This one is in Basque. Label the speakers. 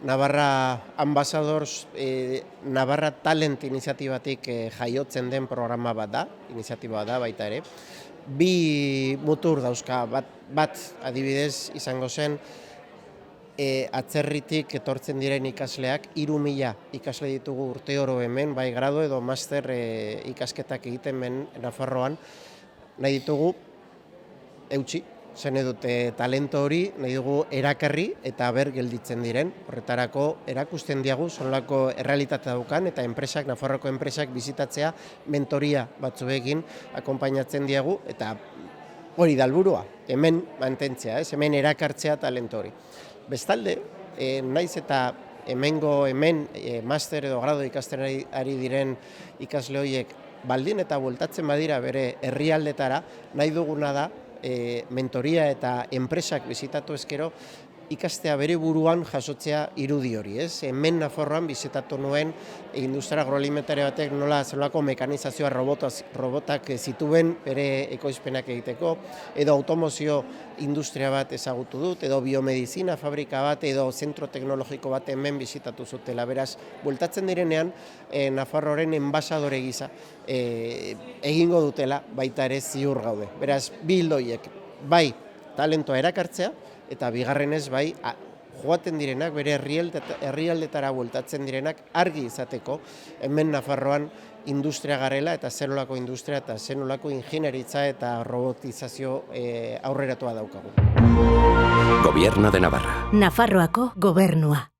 Speaker 1: Navarra Ambassadors, Navarra Talent iniziatibatik jaiotzen den programa bat da, iniziatiba da baita ere. Bi mutur dauzka, bat adibidez izango zen, atzerritik etortzen diren ikasleak, 3.000 ikasle ditugu urte oro hemen, bai grado edo master ikasketak egiten ben Nafarroan, nahi ditugu eutxi, zen dute talento hori, nahi dugu erakarri eta ber gelditzen diren. Horretarako erakusten diagu, zonolako errealitatea daukan, eta Nafarroko enpresak bizitatzea mentoria batzuekin akonpainatzen diagu, eta hori da helburua, hemen mantentzea, hemen erakartzea talento hori. Bestalde, naiz eta hemen master edo grado ikasten ari diren ikasle horiek baldin eta bueltatzen badira bere herrialdetara, nahi duguna da mentoria eta enpresak bizitatu ezkero ikastea bere buruan jasotzea irudi hori, ez? Hemen Nafarroan bizitatu nuen industria agroalimentario batek nola zelako mekanizazioa robotak zituen bere ekoizpenak egiteko, edo automozio industria bat ezagutu dut, edo biomedizina fabrika bat, edo zentro teknologiko bat hemen bizitatu zutela. Beraz, bueltatzen direnean Nafarroaren enbasadore gisa egingo dutela baita ere ziur gaude. Beraz, bi ildo horiek, bai talentoa erakartzea, eta bigarrenez bai, joaten direnak, bere herrialdetara bueltatzen direnak argi izateko, hemen Nafarroan industria garela eta zenolako industria eta zenolako ingineritza eta robotizazio aurreratua daukagu.
Speaker 2: Gobierno de Navarra.
Speaker 3: Nafarroako gobernua.